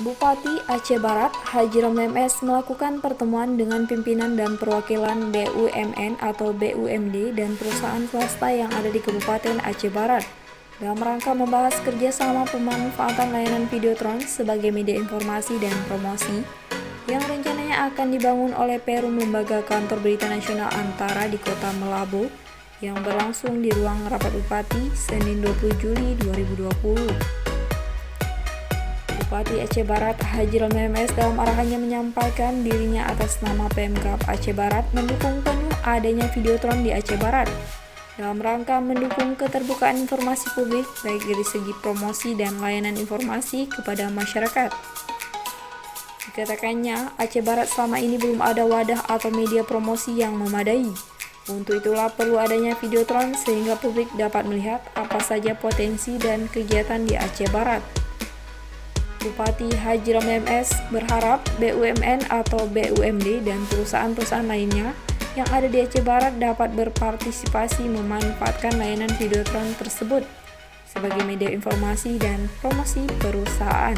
Bupati Aceh Barat, Haji Ramli MS melakukan pertemuan dengan pimpinan dan perwakilan BUMN atau BUMD dan perusahaan swasta yang ada di Kabupaten Aceh Barat dalam rangka membahas kerjasama pemanfaatan layanan Videotron sebagai media informasi dan promosi yang rencananya akan dibangun oleh Perum Lembaga Kantor Berita Nasional Antara di Kota Meulaboh yang berlangsung di ruang rapat Bupati Senin 20 Juli 2020. Bupati Aceh Barat Haji Ramli MS dalam arahannya menyampaikan dirinya atas nama Pemkab Aceh Barat mendukung penuh adanya Videotron di Aceh Barat dalam rangka mendukung keterbukaan informasi publik baik dari segi promosi dan layanan informasi kepada masyarakat. Dikatakannya, Aceh Barat selama ini belum ada wadah atau media promosi yang memadai. Untuk itulah perlu adanya Videotron sehingga publik dapat melihat apa saja potensi dan kegiatan di Aceh Barat. Bupati Haji Ramli MS berharap BUMN atau BUMD dan perusahaan-perusahaan lainnya yang ada di Aceh Barat dapat berpartisipasi memanfaatkan layanan Videotron tersebut sebagai media informasi dan promosi perusahaan.